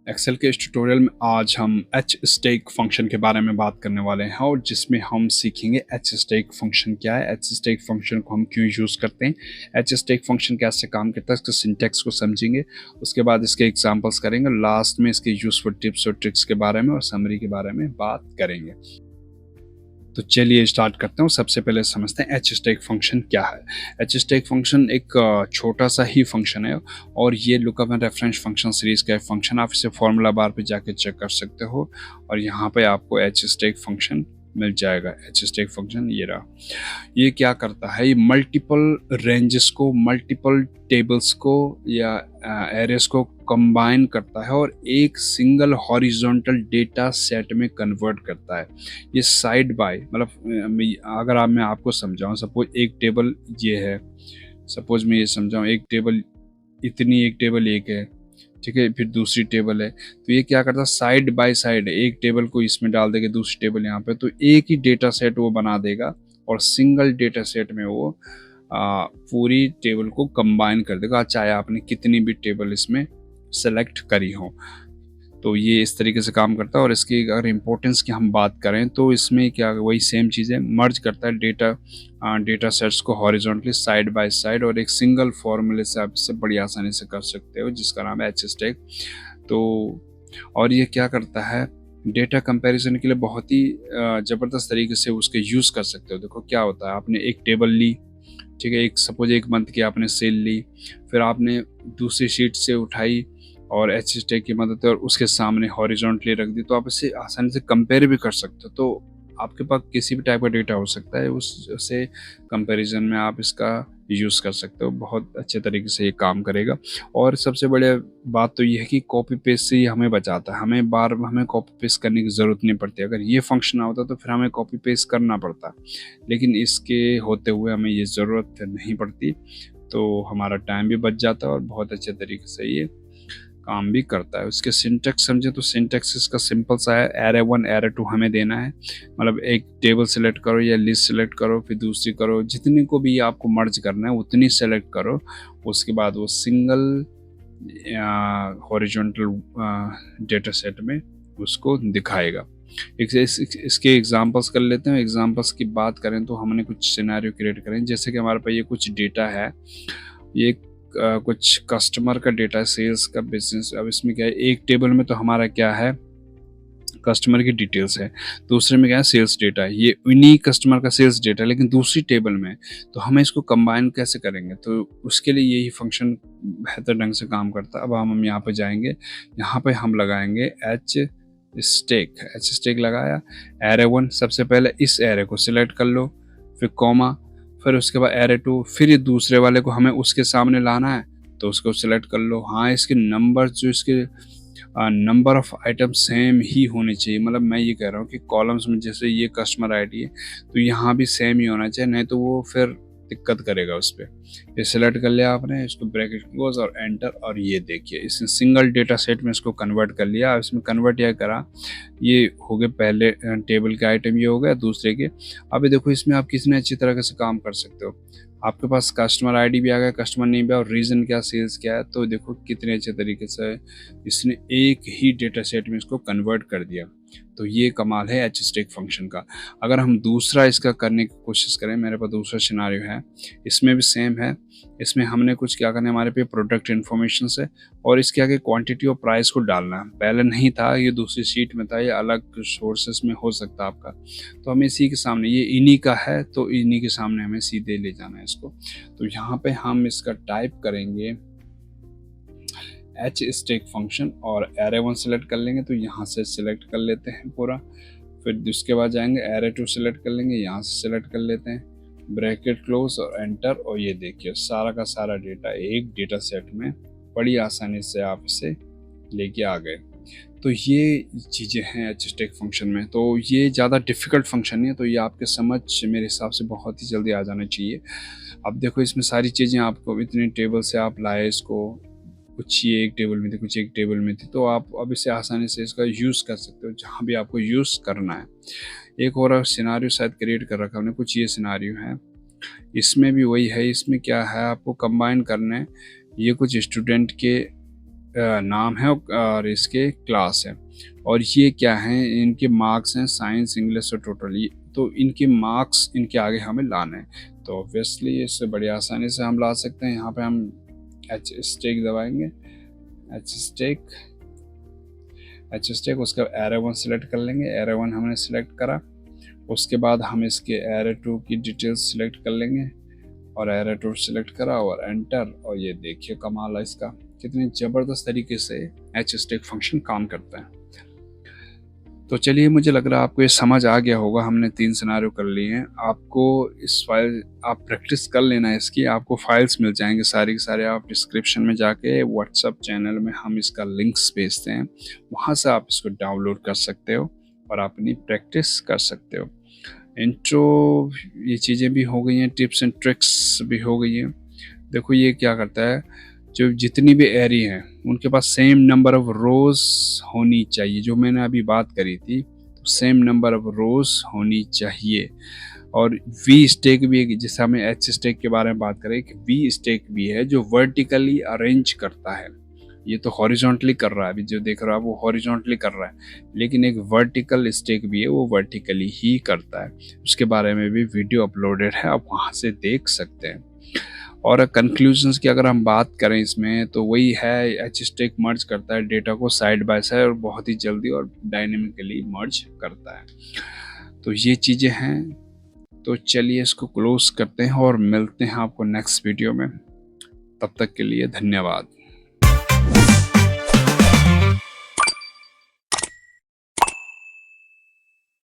Excel के इस tutorial में आज हम एच स्टेक फंक्शन के बारे में बात करने वाले हैं और जिसमें हम सीखेंगे एच स्टेक फंक्शन क्या है, एच स्टेक फंक्शन को हम क्यों यूज़ करते हैं, एच स्टेक फंक्शन कैसे काम करता है, इसके सिंटैक्स को समझेंगे। उसके बाद इसके एग्जांपल्स करेंगे, लास्ट में इसके यूजफुल टिप्स और ट्रिक्स के बारे में और समरी के बारे में बात करेंगे। तो चलिए स्टार्ट करते हैं। सबसे पहले समझते हैं एच स्टैक फंक्शन क्या है। एच स्टैक फंक्शन एक छोटा सा ही फंक्शन है और ये lookup and reference function series का एक फंक्शन। आप इसे फॉर्मूला बार पे जाके चेक कर सकते हो और यहाँ पे आपको एच स्टैक फंक्शन मिल जाएगा। एच स्टैक फंक्शन ये रहा। ये क्या करता है, ये मल्टीपल रेंजेस को, मल्टीपल टेबल्स को या एरेस को कंबाइन करता है और एक सिंगल हॉरिजॉन्टल डेटा सेट में कन्वर्ट करता है। ये साइड बाय मतलब अगर मैं आपको समझाऊं, सपोज एक टेबल ये है, सपोज मैं ये समझाऊं एक टेबल इतनी, एक टेबल एक है, ठीक है, फिर दूसरी टेबल है। तो ये क्या करता है, साइड बाय साइड एक टेबल को इसमें डाल देगा, दूसरी टेबल यहाँ पे, तो एक ही डेटा सेट वो बना देगा और सिंगल डेटा सेट में वो पूरी टेबल को कंबाइन कर देगा, चाहे आपने कितनी भी टेबल इसमें सेलेक्ट करी हो। तो ये इस तरीके से काम करता है। और इसकी अगर इम्पोर्टेंस की हम बात करें तो इसमें क्या, वही सेम चीज़ें मर्ज करता है डेटा सेट्स को हॉरिजॉन्टली साइड बाय साइड, और एक सिंगल फॉर्मूले से आप इससे बड़ी आसानी से कर सकते हो जिसका नाम है एच स्टैक। तो और ये क्या करता है, डेटा कंपैरिजन के लिए बहुत ही ज़बरदस्त तरीके से उसके यूज़ कर सकते हो। देखो क्या होता है, आपने एक टेबल ली, ठीक है, एक सपोज एक मंथ की आपने सेल ली, फिर आपने दूसरी शीट से उठाई और एच स्टैक की मदद से और उसके सामने हॉरिजॉन्टली रख दी, तो आप इसे आसानी से कंपेयर भी कर सकते हो। तो आपके पास किसी भी टाइप का डेटा हो सकता है, उससे कंपैरिजन में आप इसका यूज़ कर सकते हो। बहुत अच्छे तरीके से ये काम करेगा। और सबसे बड़ी बात तो ये है कि कॉपी पेस्ट से ये हमें बचाता है, हमें कॉपी पेस्ट करने की ज़रूरत नहीं पड़ती। अगर ये फंक्शन ना होता तो फिर हमें कॉपी पेस्ट करना पड़ता, लेकिन इसके होते हुए हमें ये ज़रूरत नहीं पड़ती। तो हमारा टाइम भी बच जाता है और बहुत अच्छे तरीके से ये काम भी करता है। उसके सिंटैक्स समझे तो सिंटैक्स इसका सिंपल सा है, एरे 1 एरे 2 हमें देना है। मतलब एक टेबल सेलेक्ट करो या लिस्ट सेलेक्ट करो, फिर दूसरी करो, जितनी को भी आपको मर्ज करना है उतनी सेलेक्ट करो। उसके बाद वो सिंगल हॉरिजॉन्टल डेटा सेट में उसको दिखाएगा। इसके एग्जांपल्स कर लेते हैं। एग्जांपल्स की बात करें तो हमने कुछ सिनेरियो क्रिएट करें, जैसे कि हमारे पास ये कुछ डेटा है, ये कुछ कस्टमर का डेटा है, सेल्स का, बिजनेस। अब इसमें क्या है, एक टेबल में तो हमारा क्या है, कस्टमर की डिटेल्स है, दूसरे में क्या है, सेल्स डेटा है। ये उन्हीं कस्टमर का सेल्स डेटा है, लेकिन दूसरी टेबल में, तो हमें इसको कंबाइन कैसे करेंगे, तो उसके लिए यही फंक्शन बेहतर ढंग से काम करता है। अब हम यहाँ पे जाएंगे, यहाँ पे हम लगाएंगे एच स्टेक लगाया, एरे 1, सबसे पहले इस एरे को सिलेक्ट कर लो, फिर कॉमा, फिर उसके बाद एरे 2, फिर ये दूसरे वाले को हमें उसके सामने लाना है तो उसको सिलेक्ट कर लो। हाँ, इसके नंबर जो इसके नंबर ऑफ आइटम सेम ही होने चाहिए। मतलब मैं ये कह रहा हूँ कि कॉलम्स में जैसे ये कस्टमर आईडी है तो यहाँ भी सेम ही होना चाहिए, नहीं तो वो फिर दिक्कत करेगा उस पर। ये सिलेक्ट कर लिया आपने, इसको ब्रैकेट क्लोज और एंटर, और ये देखिए इसने सिंगल डेटा सेट में इसको कन्वर्ट कर लिया। इसमें कन्वर्ट यह करा, ये हो गए पहले टेबल के आइटम, ये हो गया दूसरे के। अभी देखो इसमें आप कितने अच्छी तरह से काम कर सकते हो। आपके पास कस्टमर आईडी भी आ गया, कस्टमर नेम भी, और रीज़न क्या, सेल्स क्या है। तो देखो कितने अच्छे तरीके से इसने एक ही डेटा सेट में इसको कन्वर्ट कर दिया। तो ये कमाल है एच स्टैक फंक्शन का। अगर हम दूसरा इसका करने की कोशिश करें, मेरे पास दूसरा सिनेरियो है, इसमें भी सेम है। इसमें हमने कुछ क्या करना है, हमारे पे प्रोडक्ट इन्फॉर्मेशन से और इसके आगे क्वांटिटी और प्राइस को डालना है। पहले नहीं था, ये दूसरी शीट में था, ये अलग सोर्सेस में हो सकता है आपका। तो हमें इसी के सामने, ये इन्हीं का है तो इन्हीं के सामने हमें सीधे ले जाना है इसको। तो यहाँ पे हम इसका टाइप करेंगे एच स्टैक फंक्शन और एरे 1 सेलेक्ट कर लेंगे, तो यहाँ से सिलेक्ट कर लेते हैं पूरा। फिर उसके बाद जाएंगे एरे 2 सेलेक्ट कर लेंगे, यहाँ से सिलेक्ट कर लेते हैं, ब्रैकेट क्लोज और एंटर, और ये देखिए सारा का सारा डेटा एक डेटा सेट में बड़ी आसानी से आप इसे लेके आ गए। तो ये चीज़ें हैं एच स्टैक फंक्शन में। तो ये ज़्यादा डिफ़िकल्ट फंक्शन नहीं है, तो ये आपके समझ मेरे हिसाब से बहुत ही जल्दी आ जाना चाहिए। अब देखो इसमें सारी चीज़ें आपको, इतने टेबल से आप लाए इसको, कुछ ये एक टेबल में थी, कुछ एक टेबल में थी, तो आप अब इसे आसानी से इसका यूज़ कर सकते हो जहाँ भी आपको यूज़ करना है। एक और सिनारियो शायद क्रिएट कर रखा हमने, कुछ ये सिनारियो है, इसमें भी वही है। इसमें क्या है, आपको कंबाइन करना है, ये कुछ स्टूडेंट के नाम है और इसके क्लास है। और ये क्या है, इनके मार्क्स हैं साइंस, इंग्लिश और टोटली। तो इनके मार्क्स इनके आगे हमें लाने हैं। तो ऑब्वियसली इससे बड़ी आसानी से हम ला सकते हैं। यहाँ पे हम एच स्टेक दबाएंगे, एच स्टेक, उसका एरे 1 सेलेक्ट कर लेंगे। एरे 1 हमने सेलेक्ट करा। उसके बाद हम इसके एरे 2 की डिटेल्स सेलेक्ट कर लेंगे और एरे 2 सेलेक्ट करा और एंटर। और ये देखिए कमाल है इसका, कितनी ज़बरदस्त तरीके से एच स्टेक फंक्शन काम करता है। तो चलिए, मुझे लग रहा है आपको ये समझ आ गया होगा। हमने 3 सिनेरियो कर लिए हैं। आपको इस फाइल आप प्रैक्टिस कर लेना इसकी, आपको फाइल्स मिल जाएंगे सारी की सारे। आप डिस्क्रिप्शन में जाके व्हाट्सएप चैनल में हम इसका लिंक्स भेजते हैं, वहाँ से आप इसको डाउनलोड कर सकते हो और अपनी प्रैक्टिस कर सकते हो। इंट्रो ये चीज़ें भी हो गई हैं, टिप्स एंड ट्रिक्स भी हो गई हैं। देखो ये क्या करता है, जो जितनी भी एरी हैं उनके पास सेम नंबर ऑफ रोज होनी चाहिए। जो मैंने अभी बात करी थी, तो सेम नंबर ऑफ रोज होनी चाहिए। और वी स्टेक भी है, जैसे हमें एच स्टेक के बारे में बात करें कि वी स्टेक भी है जो वर्टिकली अरेंज करता है। ये तो हॉरिजॉन्टली कर रहा है, अभी जो देख रहा है वो हॉरिजॉन्टली कर रहा है, लेकिन एक वर्टिकल स्टेक भी है, वो वर्टिकली ही करता है। उसके बारे में भी वीडियो अपलोडेड है, आप वहाँ से देख सकते हैं। और कंक्लूजन्स की अगर हम बात करें इसमें, तो वही है, एच स्टेक मर्ज करता है डेटा को साइड बाय साइड और बहुत ही जल्दी और डायनेमिकली मर्ज करता है। तो ये चीज़ें हैं। तो चलिए इसको क्लोज करते हैं और मिलते हैं आपको नेक्स्ट वीडियो में। तब तक के लिए धन्यवाद।